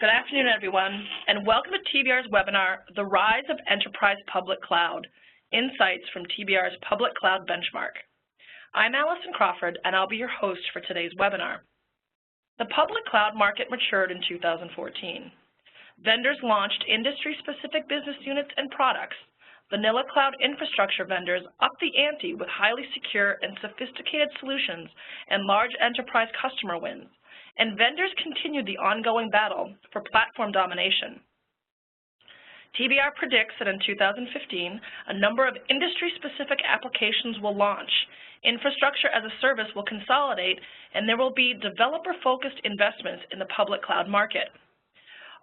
Good afternoon, everyone, and welcome to TBR's webinar, The Rise of Enterprise Public Cloud, Insights from TBR's Public Cloud Benchmark. I'm Allison Crawford, and I'll be your host for today's webinar. The public cloud market matured in 2014. Vendors launched industry-specific business units and products. Vanilla cloud infrastructure vendors upped the ante with highly secure and sophisticated solutions and large enterprise customer wins. And vendors continued the ongoing battle for platform domination. TBR predicts that in 2015, a number of industry-specific applications will launch, infrastructure as a service will consolidate, and there will be developer-focused investments in the public cloud market.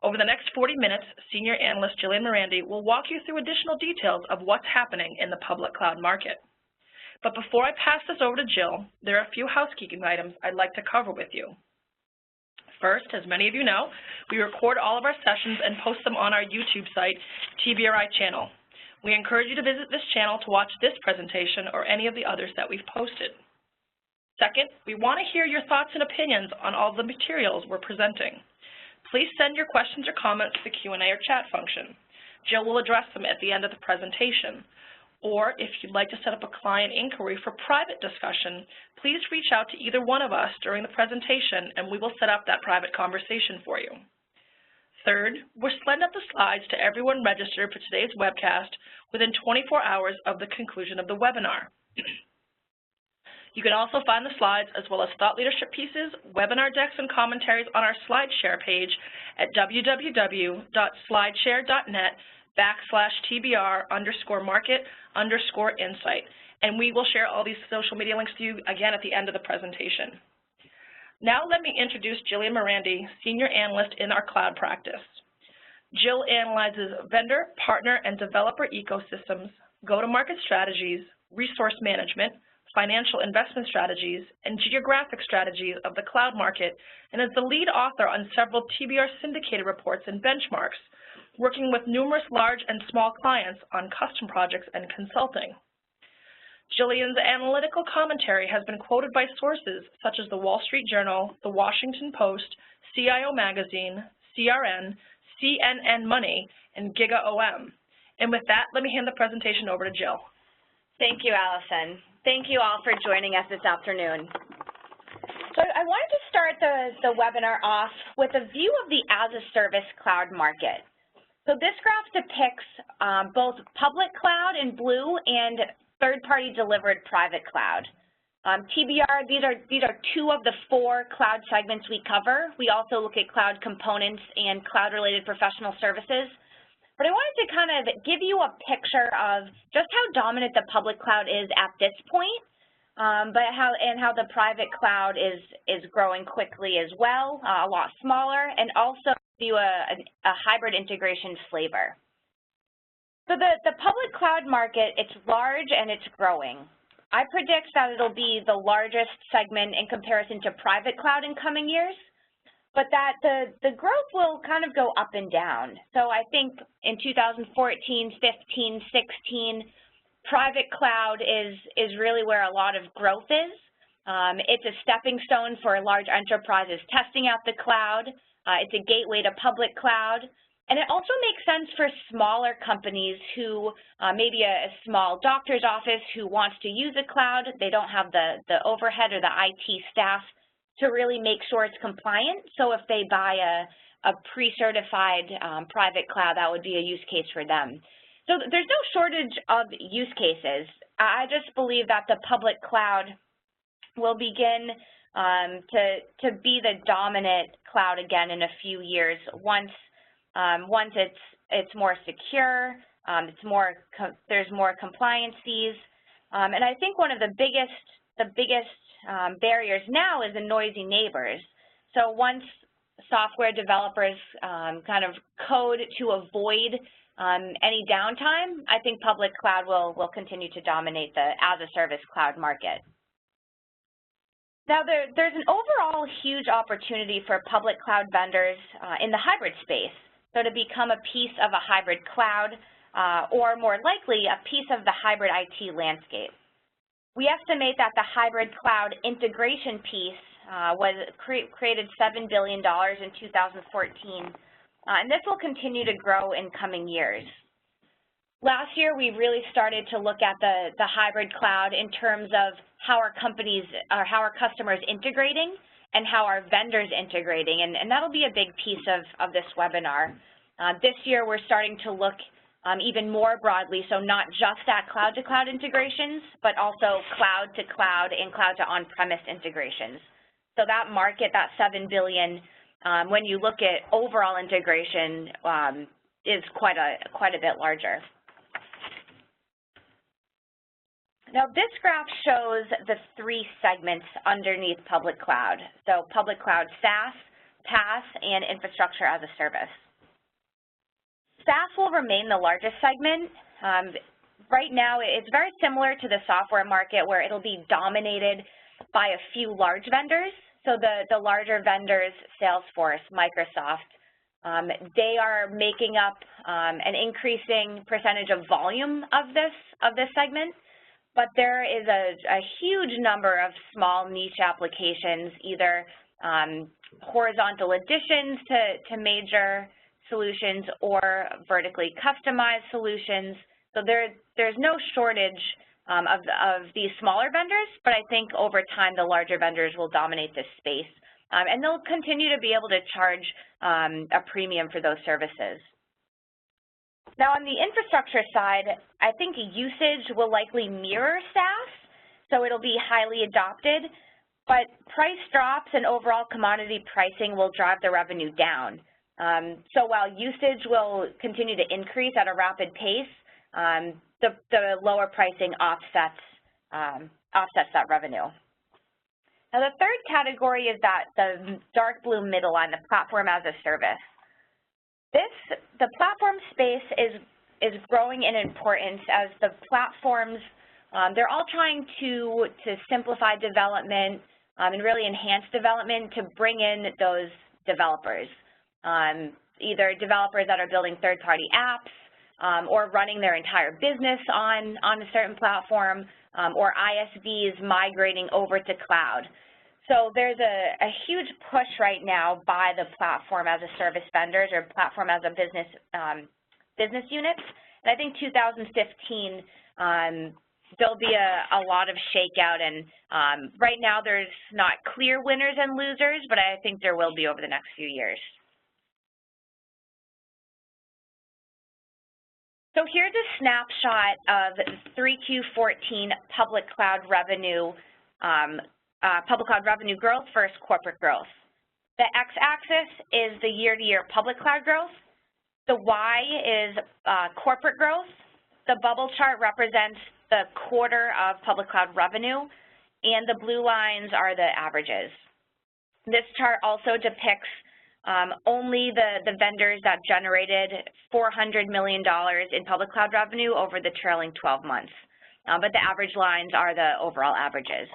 Over the next 40 minutes, Senior Analyst Jillian Mirandi will walk you through additional details of what's happening in the public cloud market. But before I pass this over to Jill, there are a few housekeeping items I'd like to cover with you. First, as many of you know, we record all of our sessions and post them on our YouTube site, TBRI channel. We encourage you to visit this channel to watch this presentation or any of the others that we've posted. Second, we want to hear your thoughts and opinions on all the materials we're presenting. Please send your questions or comments to the Q&A or chat function. Jill will address them at the end of the presentation. Or if you'd like to set up a client inquiry for private discussion, please reach out to either one of us during the presentation and we will set up that private conversation for you. Third, we're sending out the slides to everyone registered for today's webcast within 24 hours of the conclusion of the webinar. You can also find the slides as well as thought leadership pieces, webinar decks, and commentaries on our SlideShare page at www.slideshare.net/TBR_market_insight. And we will share all these social media links to you again at the end of the presentation. Now let me introduce Jillian Mirandi, Senior Analyst in our cloud practice. Jill analyzes vendor, partner, and developer ecosystems, go-to-market strategies, resource management, financial investment strategies, and geographic strategies of the cloud market, and is the lead author on several TBR syndicated reports and benchmarks, working with numerous large and small clients on custom projects and consulting. Jillian's analytical commentary has been quoted by sources such as the Wall Street Journal, the Washington Post, CIO Magazine, CRN, CNN Money, and GigaOM. And with that, let me hand the presentation over to Jill. Thank you, Allison. Thank you all for joining us this afternoon. So I wanted to start the webinar off with a view of the as-a-service cloud market. So this graph depicts both public cloud in blue and third-party delivered private cloud. TBR, these are two of the four cloud segments we cover. We also look at cloud components and cloud-related professional services. But I wanted to kind of give you a picture of just how dominant the public cloud is at this point, but how the private cloud is growing quickly as well, a lot smaller, and also do a hybrid integration flavor. So the public cloud market, it's large and it's growing. I predict that it'll be the largest segment in comparison to private cloud in coming years, but that the growth will kind of go up and down. So I think in 2014, 15, 16, private cloud is really where a lot of growth is. It's a stepping stone for large enterprises testing out the cloud. It's a gateway to public cloud. And it also makes sense for smaller companies who, maybe a small doctor's office who wants to use a cloud, they don't have the overhead or the IT staff to really make sure it's compliant. So if they buy a pre-certified private cloud, that would be a use case for them. So there's no shortage of use cases. I just believe that the public cloud will begin to be the dominant cloud again in a few years once it's more secure, there's more compliances, and I think one of the biggest barriers now is the noisy neighbors. So once software developers kind of code to avoid any downtime, I think public cloud will continue to dominate the as-a-service cloud market. Now, there's an overall huge opportunity for public cloud vendors in the hybrid space. So to become a piece of a hybrid cloud, or more likely, a piece of the hybrid IT landscape. We estimate that the hybrid cloud integration piece created $7 billion in 2014, and this will continue to grow in coming years. Last year, we really started to look at the hybrid cloud in terms of how our customers integrating and how our vendors integrating, and that'll be a big piece of this webinar. This year, we're starting to look even more broadly, so not just at cloud-to-cloud integrations, but also cloud-to-cloud and cloud-to-on-premise integrations. So that market, that $7 billion, when you look at overall integration, is quite a bit larger. Now, this graph shows the three segments underneath public cloud. So public cloud SaaS, PaaS, and infrastructure as a service. SaaS will remain the largest segment. Right now, it's very similar to the software market where it'll be dominated by a few large vendors. So the larger vendors, Salesforce, Microsoft, they are making up an increasing percentage of volume of this segment. But there is a huge number of small niche applications, either horizontal additions to major solutions or vertically customized solutions. So there's no shortage of these smaller vendors, but I think over time the larger vendors will dominate this space, and they'll continue to be able to charge a premium for those services. Now, on the infrastructure side, I think usage will likely mirror SaaS, so it'll be highly adopted, but price drops and overall commodity pricing will drive the revenue down. So while usage will continue to increase at a rapid pace, the lower pricing offsets that revenue. Now, the third category is the dark blue middle line, the platform as a service. The platform space is growing in importance as the platforms, they're all trying to simplify development and really enhance development to bring in those developers, either developers that are building third-party apps or running their entire business on a certain platform, or ISVs migrating over to cloud. So there's a huge push right now by the platform as a service vendors or platform as a business units. And I think 2015, there'll be a lot of shakeout, and right now there's not clear winners and losers, but I think there will be over the next few years. So here's a snapshot of 3Q14 public cloud revenue growth versus corporate growth. The x-axis is the year-to-year public cloud growth. The y is corporate growth. The bubble chart represents the quarter of public cloud revenue, and the blue lines are the averages. This chart also depicts only the vendors that generated $400 million in public cloud revenue over the trailing 12 months. But the average lines are the overall averages.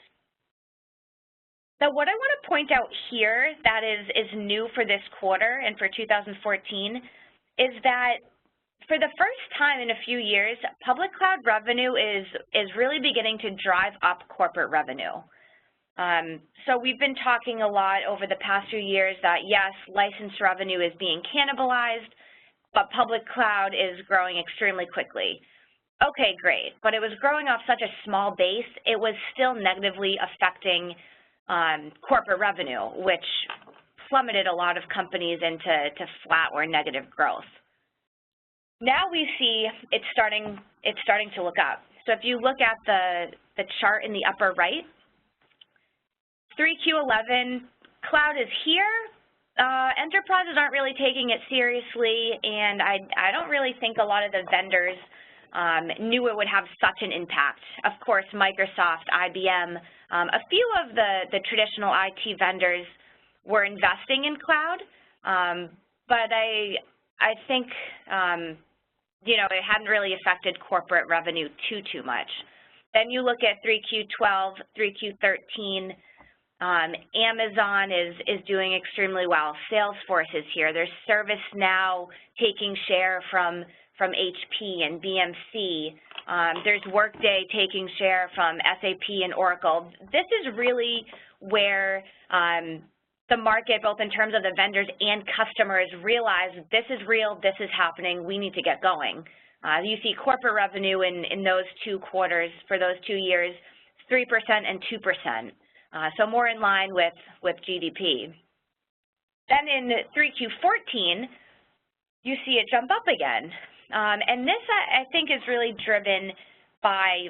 Now, what I want to point out here that is new for this quarter and for 2014 is that for the first time in a few years, public cloud revenue is really beginning to drive up corporate revenue. So we've been talking a lot over the past few years that, yes, license revenue is being cannibalized, but public cloud is growing extremely quickly. Okay, great, but it was growing off such a small base, it was still negatively affecting corporate revenue, which plummeted a lot of companies into flat or negative growth. Now we see it's starting to look up. So if you look at the chart in the upper right, 3Q11, cloud is here. Enterprises aren't really taking it seriously, and I don't really think a lot of the vendors knew it would have such an impact. Of course, Microsoft, IBM, a few of the traditional IT vendors were investing in cloud, but I think you know, it hadn't really affected corporate revenue too much. Then you look at 3Q12, 3Q13. Amazon is doing extremely well. Salesforce is here. There's ServiceNow taking share from HP and BMC. There's Workday taking share from SAP and Oracle. This is really where the market, both in terms of the vendors and customers, realize this is real, this is happening, we need to get going. You see corporate revenue in those 2 quarters, for those 2 years, 3% and 2%, so more in line with GDP. Then in 3Q14, you see it jump up again. And this, I think, is really driven by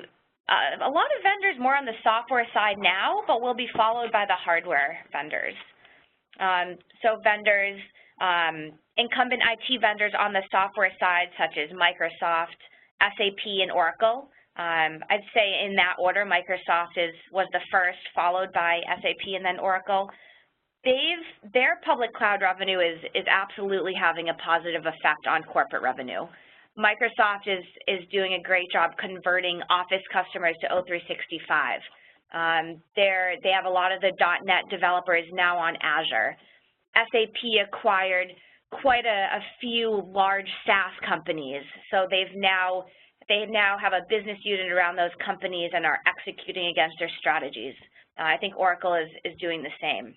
a lot of vendors more on the software side now, but will be followed by the hardware vendors. So vendors, incumbent IT vendors on the software side, such as Microsoft, SAP, and Oracle. I'd say in that order, Microsoft was the first, followed by SAP and then Oracle. Their public cloud revenue is absolutely having a positive effect on corporate revenue. Microsoft is doing a great job converting Office customers to O365. They have a lot of the .NET developers now on Azure. SAP acquired quite a few large SaaS companies, so they now have a business unit around those companies and are executing against their strategies. I think Oracle is doing the same.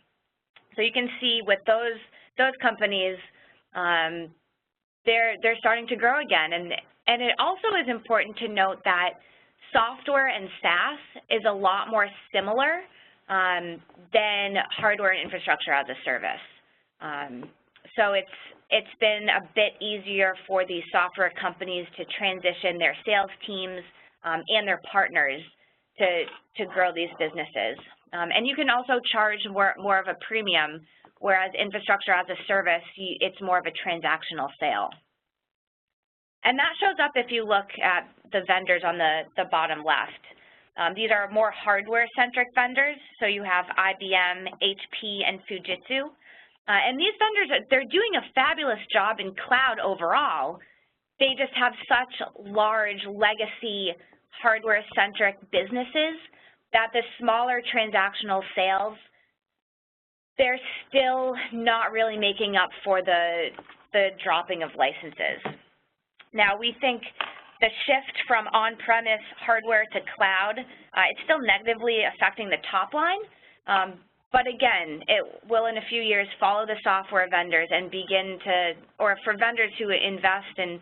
So you can see with those companies, they're starting to grow again, and it also is important to note that software and SaaS is a lot more similar than hardware and infrastructure as a service. So it's been a bit easier for these software companies to transition their sales teams and their partners to grow these businesses. And you can also charge more of a premium, whereas infrastructure as a service, it's more of a transactional sale. And that shows up if you look at the vendors on the bottom left. These are more hardware-centric vendors, so you have IBM, HP, and Fujitsu. And these vendors, they're doing a fabulous job in cloud overall. They just have such large legacy hardware-centric businesses that the smaller transactional sales, they're still not really making up for the dropping of licenses. Now, we think the shift from on-premise hardware to cloud, it's still negatively affecting the top line, but again, it will in a few years follow the software vendors and begin to, or for vendors who invest in,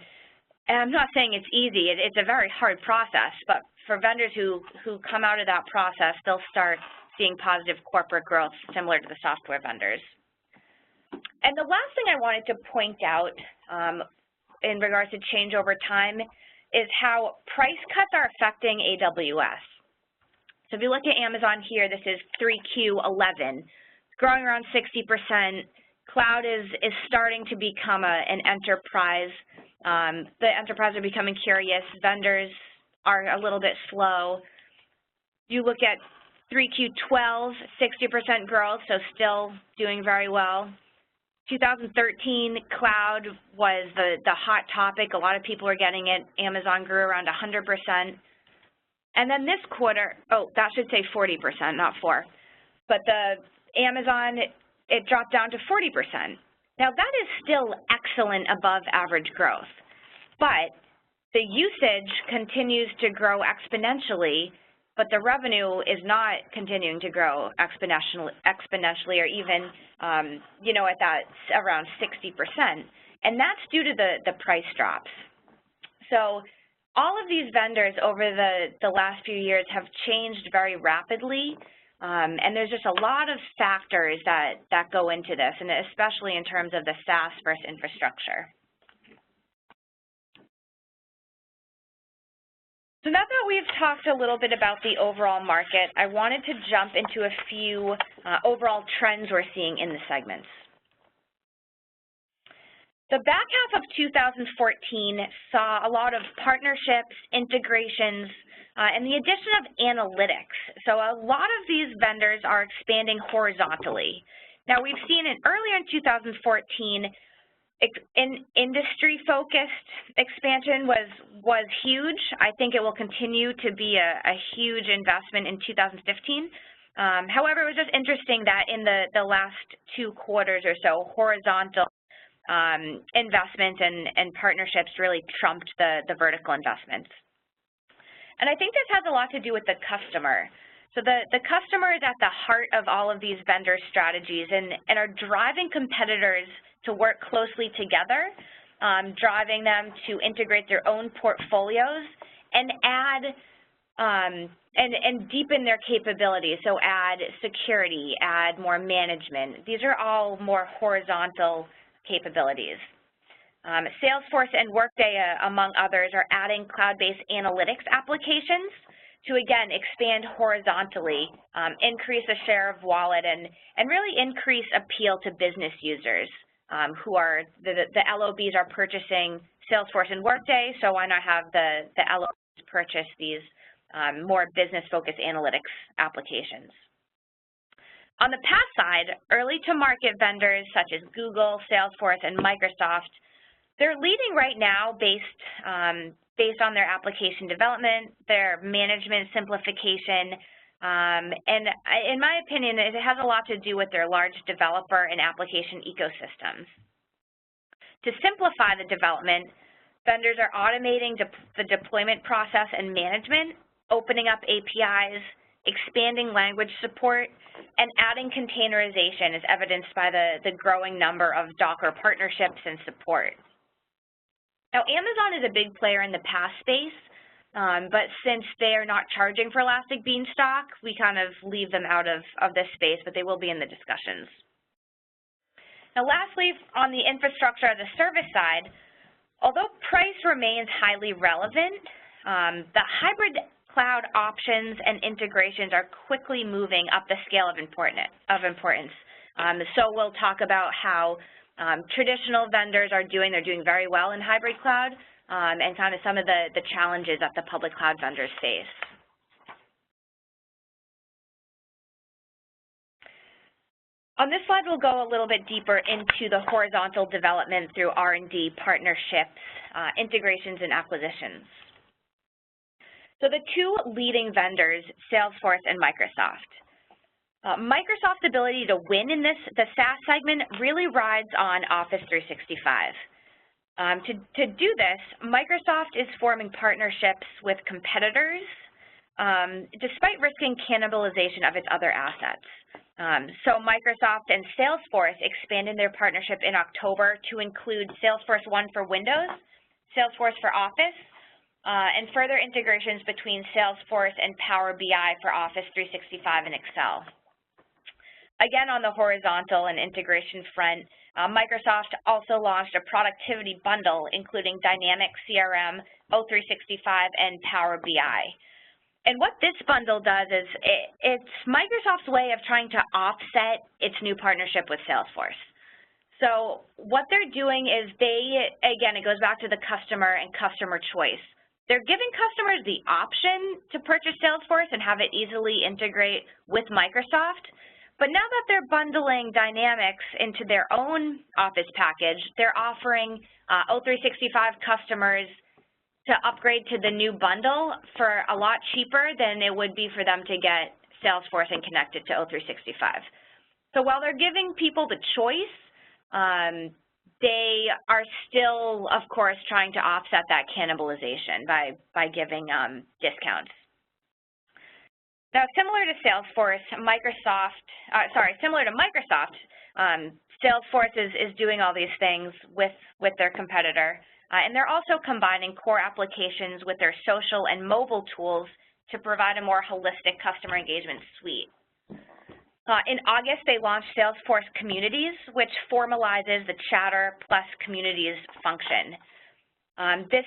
and I'm not saying it's easy, it's a very hard process, but for vendors who come out of that process, they'll start seeing positive corporate growth similar to the software vendors. And the last thing I wanted to point out in regards to change over time is how price cuts are affecting AWS. So if you look at Amazon here, this is 3Q11. It's growing around 60%. Cloud is starting to become an enterprise. The enterprise are becoming curious. Vendors are a little bit slow. You look at 3Q12, 60% growth, so still doing very well. 2013, cloud was the hot topic. A lot of people were getting it. Amazon grew around 100%. And then this quarter, that should say 40%, not 4. But the Amazon, it dropped down to 40%. Now, that is still excellent above average growth. But the usage continues to grow exponentially, but the revenue is not continuing to grow exponentially or even, at that around 60%. And that's due to the price drops. So all of these vendors over the last few years have changed very rapidly, and there's just a lot of factors that go into this, and especially in terms of the SaaS versus infrastructure. So now that we've talked a little bit about the overall market, I wanted to jump into a few overall trends we're seeing in the segments. The back half of 2014 saw a lot of partnerships, integrations, and the addition of analytics. So a lot of these vendors are expanding horizontally. Now, we've seen it earlier in 2014, industry-focused expansion was huge. I think it will continue to be a huge investment in 2015. However, it was just interesting that in the last 2 quarters or so, horizontal investments and partnerships really trumped the vertical investments. And I think this has a lot to do with the customer. So the customer is at the heart of all of these vendor strategies and are driving competitors to work closely together, driving them to integrate their own portfolios and add and deepen their capabilities. So add security, add more management. These are all more horizontal capabilities. Salesforce and Workday, among others, are adding cloud-based analytics applications to, again, expand horizontally, increase a share of wallet, and really increase appeal to business users who are, the LOBs are purchasing Salesforce and Workday, so why not have the LOBs purchase these more business-focused analytics applications. On the PaaS side, early-to-market vendors such as Google, Salesforce, and Microsoft, they're leading right now based on their application development, their management simplification, and in my opinion, it has a lot to do with their large developer and application ecosystems. To simplify the development, vendors are automating the deployment process and management, opening up APIs, expanding language support, and adding containerization as evidenced by the growing number of Docker partnerships and support. Now, Amazon is a big player in the PaaS space, but since they are not charging for Elastic Beanstalk, we kind of leave them out of this space, but they will be in the discussions. Now, lastly, on the infrastructure as a service side, although price remains highly relevant, the hybrid cloud options and integrations are quickly moving up the scale of importance. So we'll talk about how traditional vendors are doing very well in hybrid cloud, and kind of some of the challenges that the public cloud vendors face. On this slide, we'll go a little bit deeper into the horizontal development through R&D, partnerships, integrations, and acquisitions. So the two leading vendors, Salesforce and Microsoft. Microsoft's ability to win in the SaaS segment really rides on Office 365. To do this, Microsoft is forming partnerships with competitors despite risking cannibalization of its other assets. So Microsoft and Salesforce expanded their partnership in October to include Salesforce One for Windows, Salesforce for Office, and further integrations between Salesforce and Power BI for Office 365 and Excel. Again, on the horizontal and integration front, Microsoft also launched a productivity bundle including Dynamics CRM, O365, and Power BI. And what this bundle does is it's Microsoft's way of trying to offset its new partnership with Salesforce. So what they're doing is again, it goes back to the customer and customer choice. They're giving customers the option to purchase Salesforce and have it easily integrate with Microsoft. But now that they're bundling Dynamics into their own Office package, they're offering O365 customers to upgrade to the new bundle for a lot cheaper than it would be for them to get Salesforce and connect it to O365. So while they're giving people the choice, they are still, of course, trying to offset that cannibalization by giving discounts. Now, similar to Microsoft, Salesforce is doing all these things with their competitor, and they're also combining core applications with their social and mobile tools to provide a more holistic customer engagement suite. In August, they launched Salesforce Communities, which formalizes the Chatter plus Communities function. This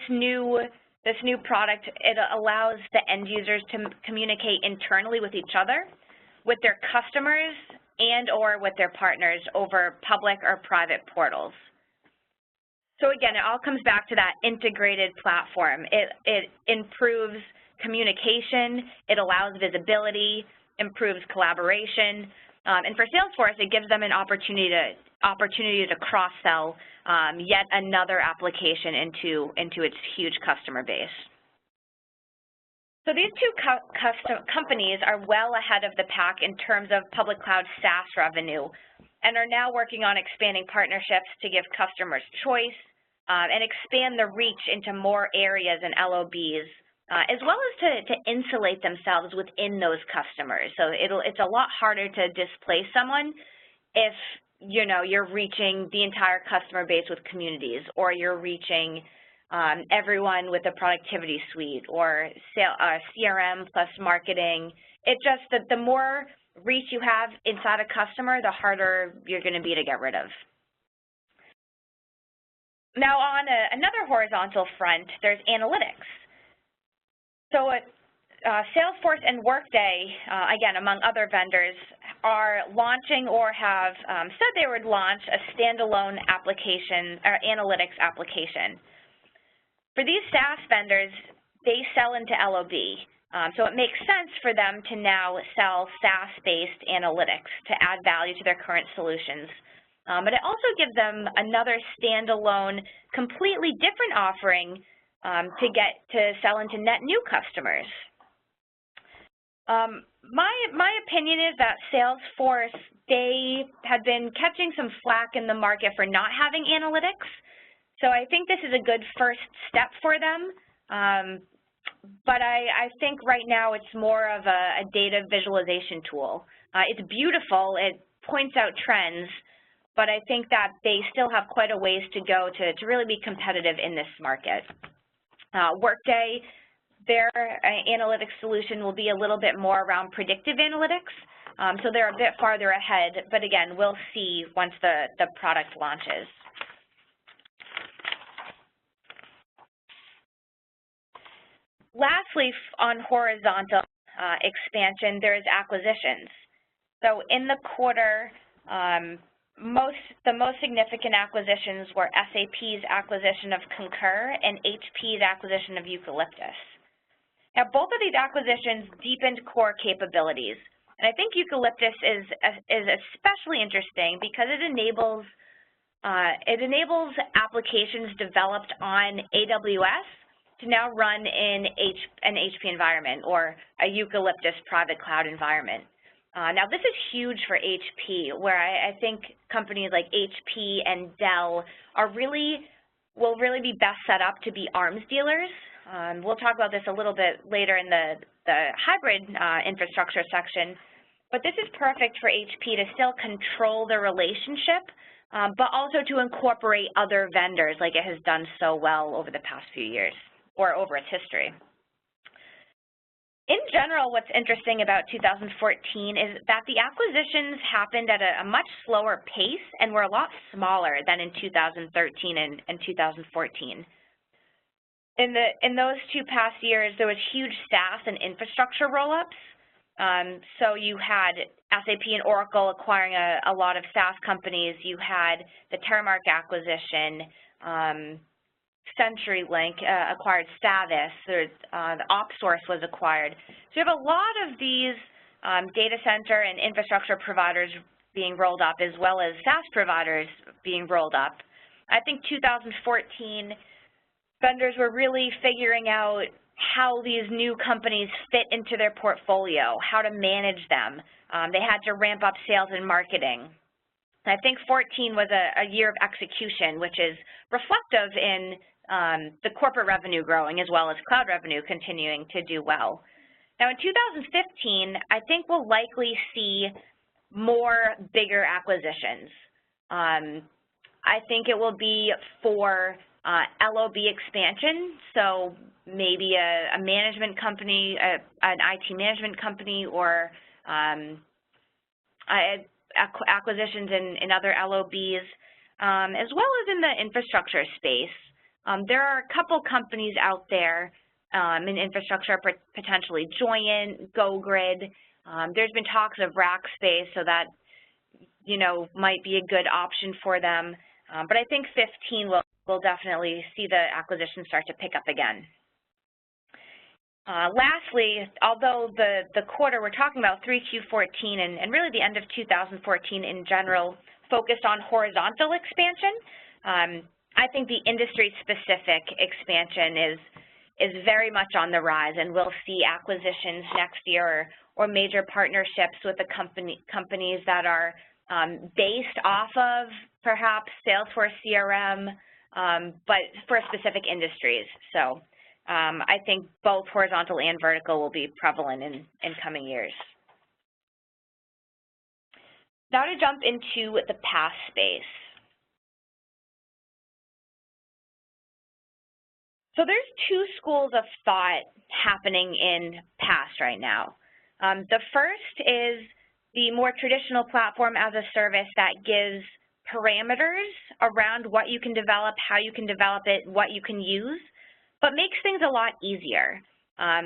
new product, it allows the end users to communicate internally with each other, with their customers, and or with their partners over public or private portals. So again, it all comes back to that integrated platform. It improves communication, it allows visibility, improves collaboration, and for Salesforce, it gives them an opportunity to cross-sell yet another application into its huge customer base. So these two companies are well ahead of the pack in terms of public cloud SaaS revenue and are now working on expanding partnerships to give customers choice and expand the reach into more areas and LOBs as well as to insulate themselves within those customers. So it's a lot harder to displace someone if, you know, you're reaching the entire customer base with communities, or you're reaching everyone with a productivity suite, or CRM plus marketing. It just that the more reach you have inside a customer, the harder you're going to be to get rid of. Now on another horizontal front, there's analytics. So Salesforce and Workday, again, among other vendors, are launching or have said they would launch a standalone application or analytics application. For these SaaS vendors, they sell into LOB. So it makes sense for them to now sell SaaS-based analytics to add value to their current solutions. But it also gives them another standalone, completely different offering to sell into net new customers. My opinion is that Salesforce, they had been catching some flack in the market for not having analytics. So I think this is a good first step for them. But I think right now it's more of a data visualization tool. It's beautiful, it points out trends, but I think that they still have quite a ways to go to really be competitive in this market. Workday, their analytics solution will be a little bit more around predictive analytics, so they're a bit farther ahead, but again, we'll see once the product launches. Lastly, on horizontal expansion, there's acquisitions. So in the quarter, the most significant acquisitions were SAP's acquisition of Concur and HP's acquisition of Eucalyptus. Now, both of these acquisitions deepened core capabilities, and I think Eucalyptus is especially interesting because it enables applications developed on AWS to now run in an HP environment or a Eucalyptus private cloud environment. Now, this is huge for HP, where I think companies like HP and Dell will really be best set up to be arms dealers. We'll talk about this a little bit later in the hybrid infrastructure section, but this is perfect for HP to still control the relationship, but also to incorporate other vendors like it has done so well over the past few years, or over its history. In general, what's interesting about 2014 is that the acquisitions happened at a much slower pace and were a lot smaller than in 2013 and 2014. In those two past years, there was huge SaaS and infrastructure roll-ups. So you had SAP and Oracle acquiring a lot of SaaS companies. You had the Terramark acquisition. CenturyLink acquired Stavis, the OpSource was acquired. So you have a lot of these data center and infrastructure providers being rolled up, as well as SaaS providers being rolled up. I think 2014, vendors were really figuring out how these new companies fit into their portfolio, how to manage them. They had to ramp up sales and marketing. I think 2014 was a year of execution, which is reflective in the corporate revenue growing as well as cloud revenue continuing to do well. Now in 2015, I think we'll likely see more bigger acquisitions. I think it will be for LOB expansion, so maybe a management company, an IT management company, or acquisitions in other LOBs, as well as in the infrastructure space. There are a couple companies out there in infrastructure, potentially Joyent, GoGrid. There's been talks of Rackspace, so that, you know, might be a good option for them. But I think 15 will definitely see the acquisition start to pick up again. Lastly, although the quarter we're talking about, 3Q14 and really the end of 2014 in general, focused on horizontal expansion, I think the industry-specific expansion is very much on the rise, and we'll see acquisitions next year or major partnerships with the companies that are based off of perhaps Salesforce CRM, but for specific industries. So I think both horizontal and vertical will be prevalent in coming years. Now to jump into the PaaS space. So there's two schools of thought happening in PaaS right now. The first is the more traditional platform as a service that gives parameters around what you can develop, how you can develop it, what you can use, but makes things a lot easier.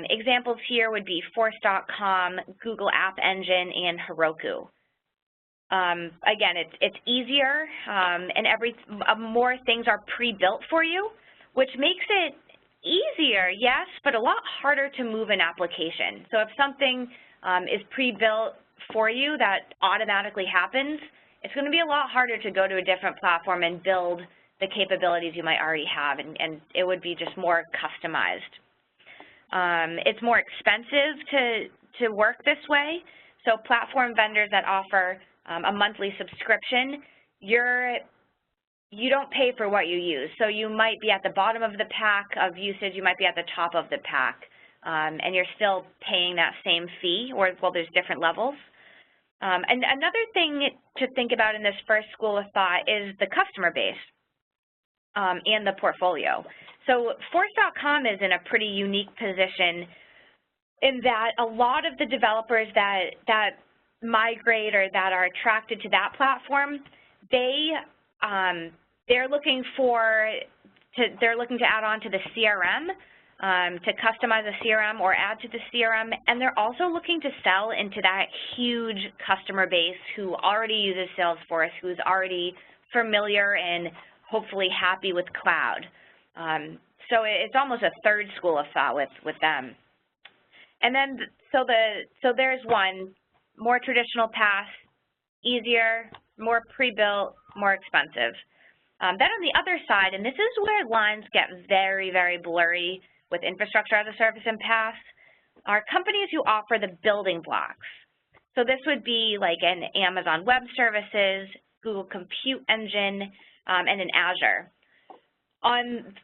Examples here would be Force.com, Google App Engine, and Heroku. Again, it's easier, and more things are pre-built for you, which makes it easier, yes, but a lot harder to move an application. So if something is pre-built for you that automatically happens, it's going to be a lot harder to go to a different platform and build the capabilities you might already have, and it would be just more customized. It's more expensive to work this way, so platform vendors that offer a monthly subscription, you don't pay for what you use. So you might be at the bottom of the pack of usage, you might be at the top of the pack, and you're still paying that same fee, or, well, there's different levels. And another thing to think about in this first school of thought is the customer base and the portfolio. So Force.com is in a pretty unique position in that a lot of the developers that migrate or that are attracted to that platform, they're looking to add on to the CRM, to customize a CRM or add to the CRM, and they're also looking to sell into that huge customer base who already uses Salesforce, who's already familiar and hopefully happy with cloud. So it's almost a third school of thought with them. And then, so there's one, more traditional PaaS, easier, more pre-built, more expensive. Then on the other side, and this is where lines get very, very blurry with infrastructure as a service and PaaS, are companies who offer the building blocks. So this would be like an Amazon Web Services, Google Compute Engine, and an Azure.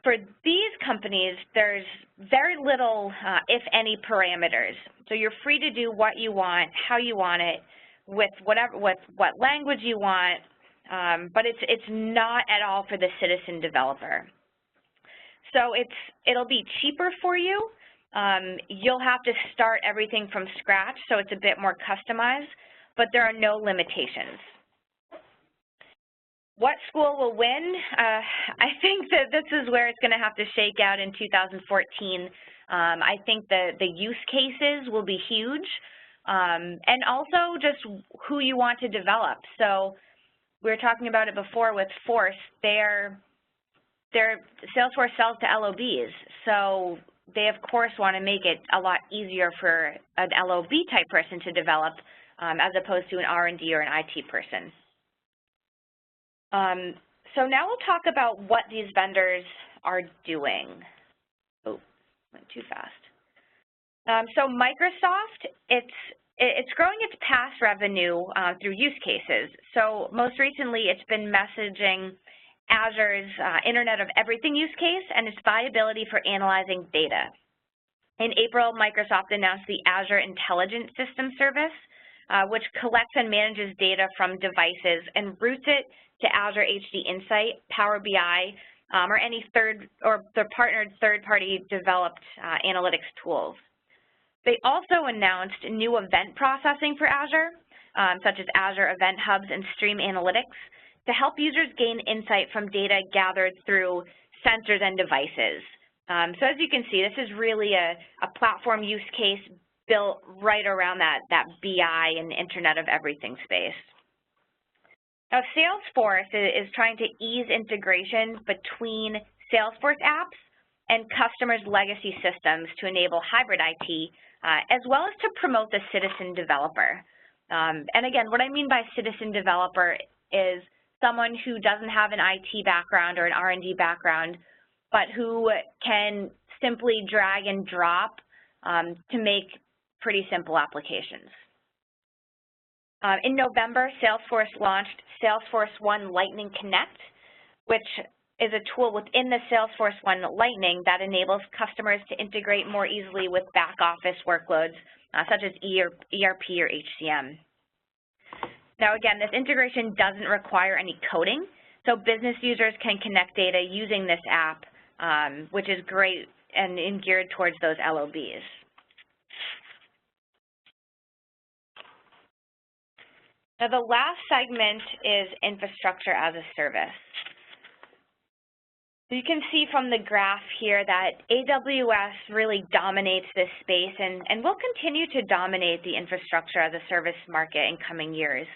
For these companies, there's very little, if any, parameters. So you're free to do what you want, how you want it, with what language you want, but it's not at all for the citizen developer. So it'll be cheaper for you. You'll have to start everything from scratch, so it's a bit more customized, but there are no limitations. What school will win? I think that this is where it's going to have to shake out in 2014. I think the use cases will be huge, and also just who you want to develop. So we were talking about it before with Force. Salesforce sells to LOBs, so they of course want to make it a lot easier for an LOB type person to develop as opposed to an R&D or an IT person. So now we'll talk about what these vendors are doing. Oh, went too fast. So Microsoft, it's growing its PaaS revenue through use cases. So most recently, it's been messaging Azure's Internet of Everything use case and its viability for analyzing data. In April, Microsoft announced the Azure Intelligent System Service, which collects and manages data from devices and routes it to Azure HD Insight, Power BI, or any partnered third-party developed analytics tools. They also announced new event processing for Azure, such as Azure Event Hubs and Stream Analytics, to help users gain insight from data gathered through sensors and devices. So as you can see, this is really a platform use case built right around that BI and Internet of Everything space. Now, Salesforce is trying to ease integration between Salesforce apps and customers' legacy systems to enable hybrid IT, as well as to promote the citizen developer. And again, what I mean by citizen developer is someone who doesn't have an IT background or an R&D background, but who can simply drag and drop to make pretty simple applications. In November, Salesforce launched Salesforce One Lightning Connect, which is a tool within the Salesforce One Lightning that enables customers to integrate more easily with back office workloads such as ERP or HCM. Now again, this integration doesn't require any coding, so business users can connect data using this app, which is great and geared towards those LOBs. Now the last segment is infrastructure as a service. So you can see from the graph here that AWS really dominates this space and will continue to dominate the infrastructure as a service market in coming years.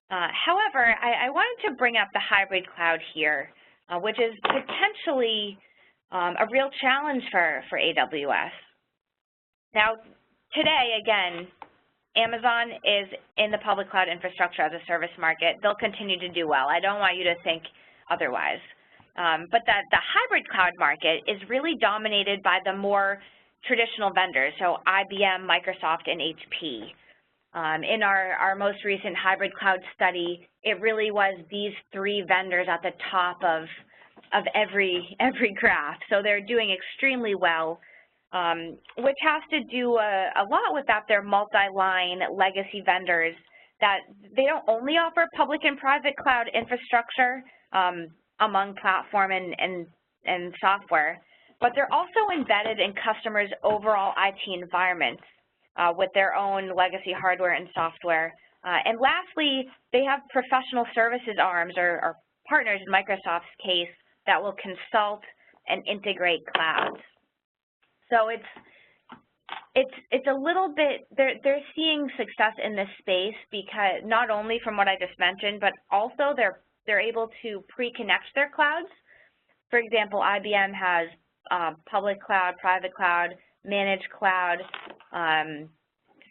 However, I wanted to bring up the hybrid cloud here, which is potentially a real challenge for AWS. Now, today, again, Amazon is in the public cloud infrastructure as a service market. They'll continue to do well. I don't want you to think otherwise. But the hybrid cloud market is really dominated by the more traditional vendors, so IBM, Microsoft, and HP. In our most recent hybrid cloud study, it really was these three vendors at the top of every graph. So they're doing extremely well, which has to do a lot with that they're multi-line legacy vendors that they don't only offer public and private cloud infrastructure among platform and software, but they're also embedded in customers' overall IT environments with their own legacy hardware and software. And lastly, they have professional services arms or partners in Microsoft's case that will consult and integrate clouds. So it's a little bit, they're seeing success in this space because not only from what I just mentioned, but also they're able to pre-connect their clouds. For example, IBM has public cloud, private cloud, managed cloud,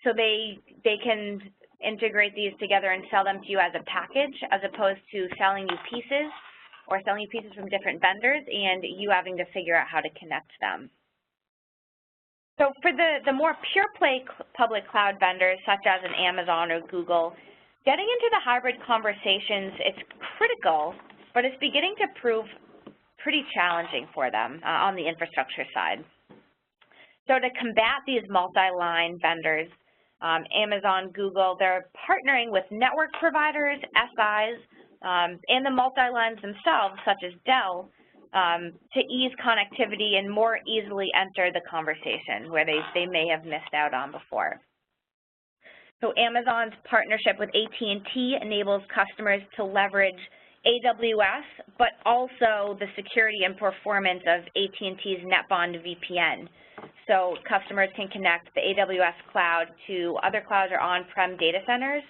so they can integrate these together and sell them to you as a package as opposed to selling you pieces or selling you pieces from different vendors and you having to figure out how to connect them. So for the more pure play public cloud vendors such as an Amazon or Google, getting into the hybrid conversations, it's critical, but it's beginning to prove pretty challenging for them on the infrastructure side. So to combat these multi-line vendors, Amazon, Google, they're partnering with network providers, SIs, and the multi-lines themselves, such as Dell, to ease connectivity and more easily enter the conversation where they may have missed out on before. So Amazon's partnership with AT&T enables customers to leverage AWS, but also the security and performance of AT&T's NetBond VPN. So customers can connect the AWS cloud to other clouds or on-prem data centers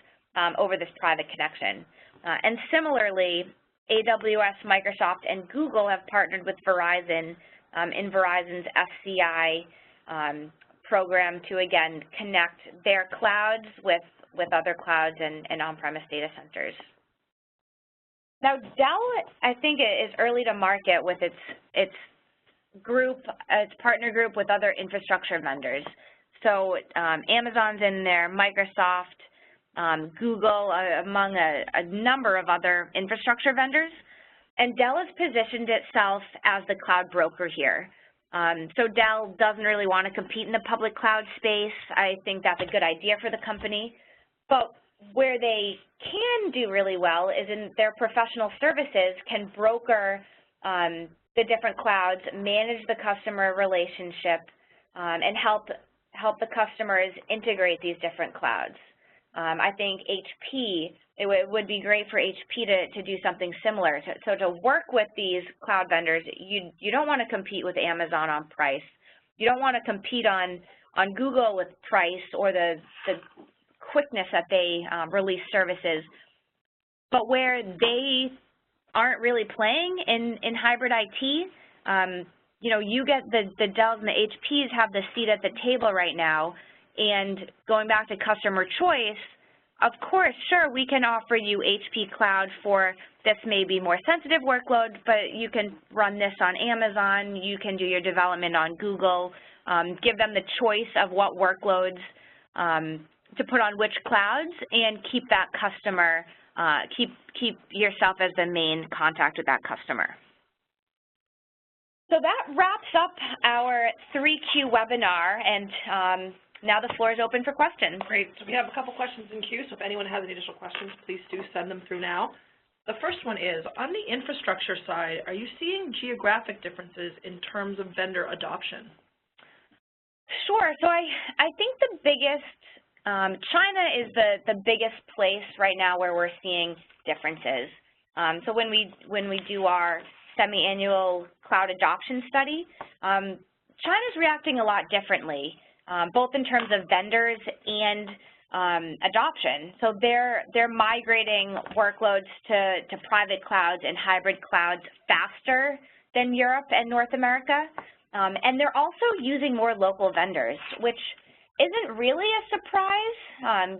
over this private connection. And similarly, AWS, Microsoft, and Google have partnered with Verizon in Verizon's FCI program to, again, connect their clouds with other clouds and on-premise data centers. Now, Dell, I think, is early to market with its partner group with other infrastructure vendors. So Amazon's in there, Microsoft, Google, among a number of other infrastructure vendors. And Dell has positioned itself as the cloud broker here. So Dell doesn't really want to compete in the public cloud space. I think that's a good idea for the company. But where they can do really well is in their professional services can broker the different clouds, manage the customer relationship, and help the customers integrate these different clouds. I think HP, it would be great for HP to do something similar. So to work with these cloud vendors, you don't want to compete with Amazon on price. You don't want to compete on Google with price or the quickness that they release services. But where they aren't really playing in hybrid IT, you know, you get the Dells and the HPs have the seat at the table right now. And going back to customer choice, of course, sure, we can offer you HP Cloud for this maybe more sensitive workload, but you can run this on Amazon, you can do your development on Google, give them the choice of what workloads to put on which clouds, and keep that customer, keep yourself as the main contact with that customer. So that wraps up our 3Q webinar, and now the floor is open for questions. Great. So we have a couple questions in queue, so if anyone has any additional questions, please do send them through now. The first one is, on the infrastructure side, are you seeing geographic differences in terms of vendor adoption? Sure. So I think the biggest, China is the biggest place right now where we're seeing differences. So when we do our semi-annual cloud adoption study, China's reacting a lot differently, both in terms of vendors and adoption. So they're migrating workloads to private clouds and hybrid clouds faster than Europe and North America. And they're also using more local vendors, which isn't really a surprise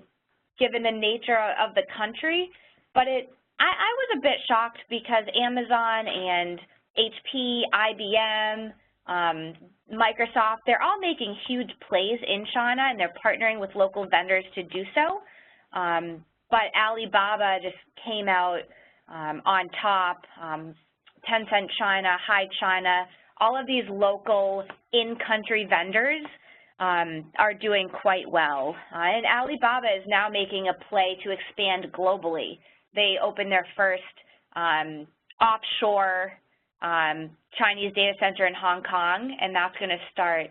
given the nature of the country, but I was a bit shocked because Amazon and HP, IBM, Microsoft, they're all making huge plays in China, and they're partnering with local vendors to do so. But Alibaba just came out on top, Tencent China, Hi China, all of these local in-country vendors are doing quite well. And Alibaba is now making a play to expand globally. They opened their first offshore Chinese data center in Hong Kong, and that's going to start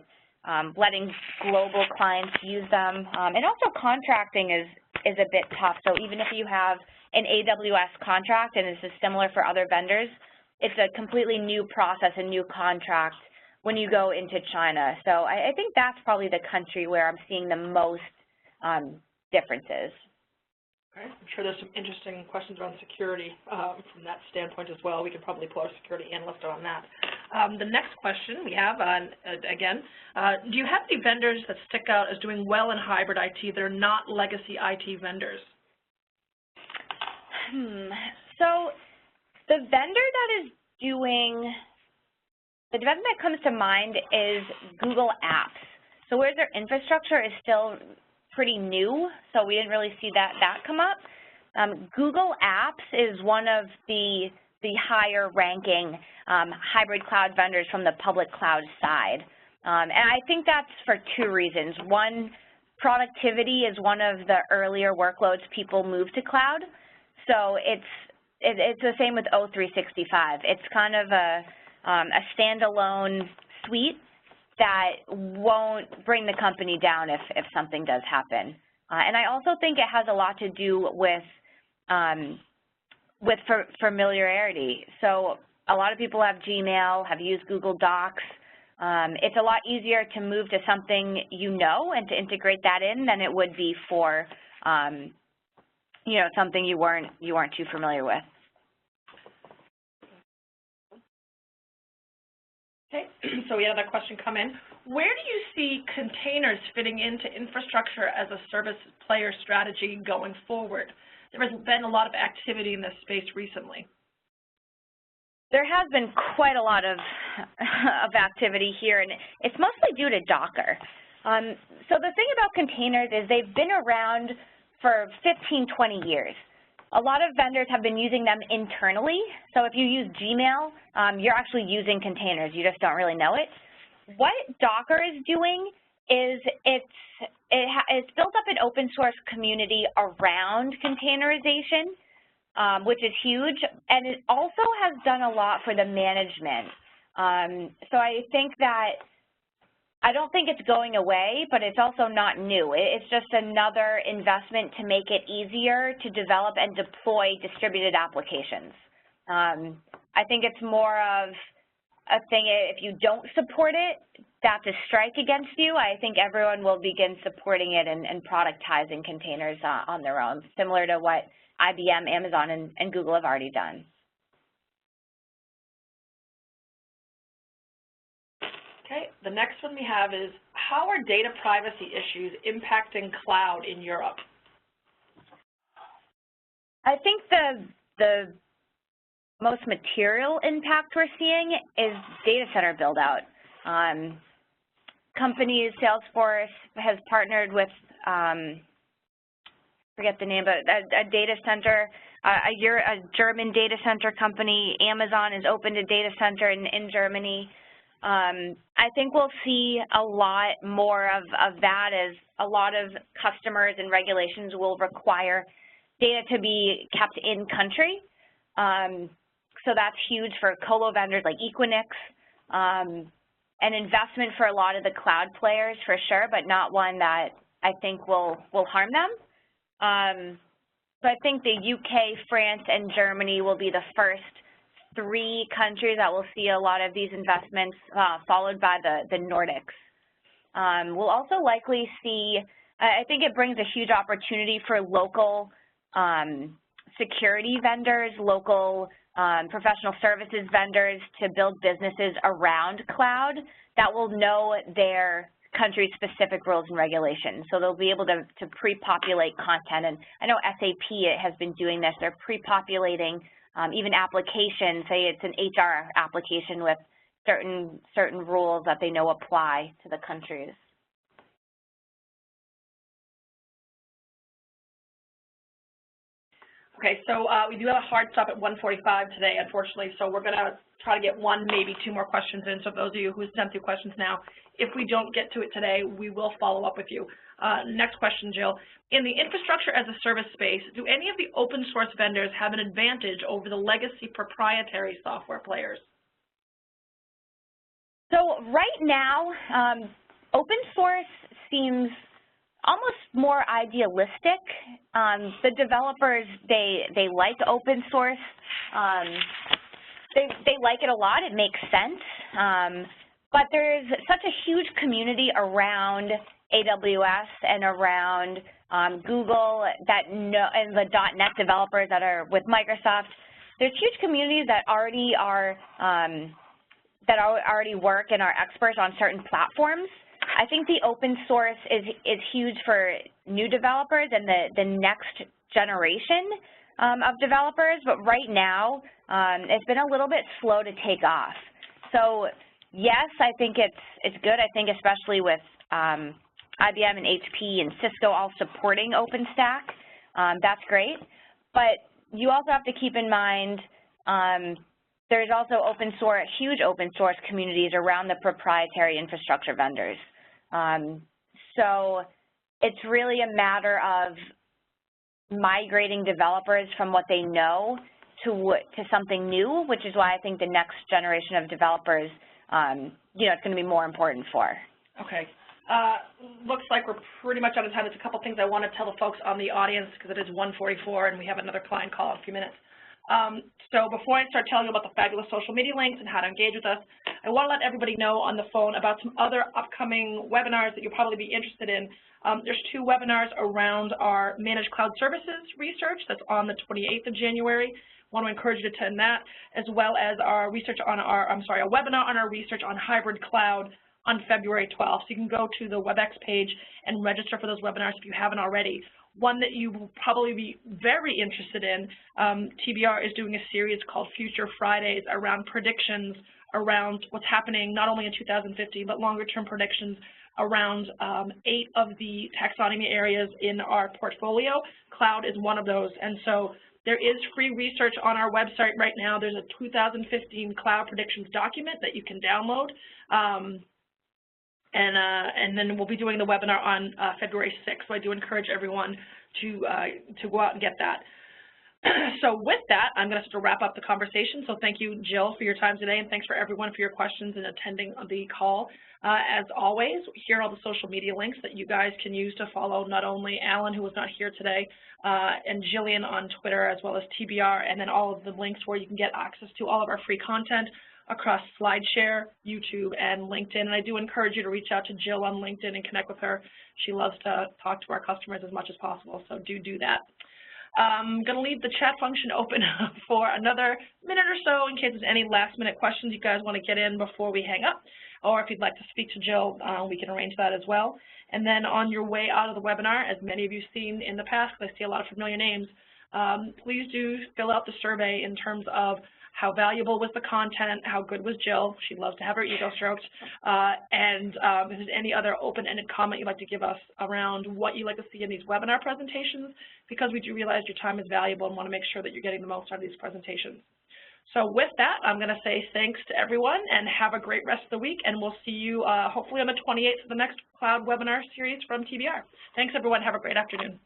letting global clients use them. And also contracting is a bit tough. So even if you have an AWS contract, and this is similar for other vendors, it's a completely new process, a new contract when you go into China. So I think that's probably the country where I'm seeing the most differences. Okay. I'm sure there's some interesting questions around security from that standpoint as well. We could probably pull our security analyst on that. The next question we have, again, do you have any vendors that stick out as doing well in hybrid IT that are not legacy IT vendors? So the vendor that is doing, the vendor that comes to mind is Google Apps. So where their infrastructure is still pretty new, so we didn't really see that come up. Google Apps is one of the higher ranking hybrid cloud vendors from the public cloud side. And I think that's for two reasons. One, productivity is one of the earlier workloads people move to cloud. So it's the same with O365. It's kind of a standalone suite that won't bring the company down if something does happen. And I also think it has a lot to do with familiarity. So a lot of people have Gmail, have used Google Docs. It's a lot easier to move to something you know and to integrate that in than it would be for something you weren't too familiar with. Okay, so we had another question come in. Where do you see containers fitting into infrastructure as a service player strategy going forward? There has been a lot of activity in this space recently. There has been quite a lot of activity here, and it's mostly due to Docker. So the thing about containers is they've been around for 15, 20 years. A lot of vendors have been using them internally. So if you use Gmail, you're actually using containers. You just don't really know it. What Docker is doing is it's built up an open source community around containerization, which is huge, and it also has done a lot for the management. So I think that I don't think it's going away, but it's also not new. It's just another investment to make it easier to develop and deploy distributed applications. I think it's more of a thing, if you don't support it, that's a strike against you. I think everyone will begin supporting it and productizing containers on their own, similar to what IBM, Amazon, and Google have already done. Okay, the next one we have is, how are data privacy issues impacting cloud in Europe? I think the most material impact we're seeing is data center build out. Companies, Salesforce has partnered with, forget the name, but a data center a German data center company. Amazon has opened a data center in Germany. I think we'll see a lot more of that, as a lot of customers and regulations will require data to be kept in country. So that's huge for colo vendors like Equinix, an investment for a lot of the cloud players for sure, but not one that I think will harm them. So I think the UK, France, and Germany will be the first 3 countries that will see a lot of these investments, followed by the Nordics. We'll also likely see, I think it brings a huge opportunity for local security vendors, local professional services vendors to build businesses around cloud that will know their country-specific rules and regulations. So they'll be able to pre-populate content. And I know SAP has been doing this. They're pre-populating even applications, say it's an HR application with certain rules that they know apply to the countries. Okay, so we do have a hard stop at 1:45 today, unfortunately, so we're going to try to get 1, maybe 2 more questions in. So those of you who sent through questions now, if we don't get to it today, we will follow up with you. Next question, Jill. In the infrastructure as a service space, do any of the open source vendors have an advantage over the legacy proprietary software players? So right now, open source seems almost more idealistic. The developers, they like open source. They like it a lot. It makes sense. But there's such a huge community around AWS and around Google and the .NET developers that are with Microsoft. There's huge communities that already work and are experts on certain platforms. I think the open source is huge for new developers and the next generation of developers, but right now it's been a little bit slow to take off. So yes, I think it's good. I think especially with IBM and HP and Cisco all supporting OpenStack, that's great. But you also have to keep in mind there's also huge open source communities around the proprietary infrastructure vendors. So it's really a matter of migrating developers from what they know to something new, which is why I think the next generation of developers, it's going to be more important for. Okay. Looks like we're pretty much out of time. There's a couple things I want to tell the folks on the audience because it is 1:44 and we have another client call in a few minutes. So before I start telling you about the fabulous social media links and how to engage with us, I want to let everybody know on the phone about some other upcoming webinars that you'll probably be interested in. There's 2 webinars around our managed cloud services research that's on the 28th of January. I want to encourage you to attend that, as well as our research on a webinar on our research on hybrid cloud on February 12th. So you can go to the WebEx page and register for those webinars if you haven't already. One that you will probably be very interested in, TBR is doing a series called Future Fridays around predictions around what's happening not only in 2050, but longer-term predictions around 8 of the taxonomy areas in our portfolio. Cloud is one of those. And so there is free research on our website right now. There's a 2015 cloud predictions document that you can download. And then we'll be doing the webinar on February 6th. So I do encourage everyone to go out and get that. So with that, I'm going to start to wrap up the conversation. So thank you, Jill, for your time today, and thanks for everyone for your questions and attending the call. As always, here are all the social media links that you guys can use to follow not only Allan, who was not here today, and Jillian on Twitter, as well as TBR, and then all of the links where you can get access to all of our free content across SlideShare, YouTube, and LinkedIn. And I do encourage you to reach out to Jill on LinkedIn and connect with her. She loves to talk to our customers as much as possible, so do that. I'm going to leave the chat function open for another minute or so in case there's any last-minute questions you guys want to get in before we hang up, or if you'd like to speak to Jill, we can arrange that as well. And then on your way out of the webinar, as many of you have seen in the past, because I see a lot of familiar names, please do fill out the survey in terms of how valuable was the content, how good was Jill, she loves to have her ego stroked, and if there's any other open-ended comment you'd like to give us around what you'd like to see in these webinar presentations, because we do realize your time is valuable and want to make sure that you're getting the most out of these presentations. So with that, I'm going to say thanks to everyone and have a great rest of the week, and we'll see you hopefully on the 28th for the next cloud webinar series from TBR. Thanks, everyone. Have a great afternoon.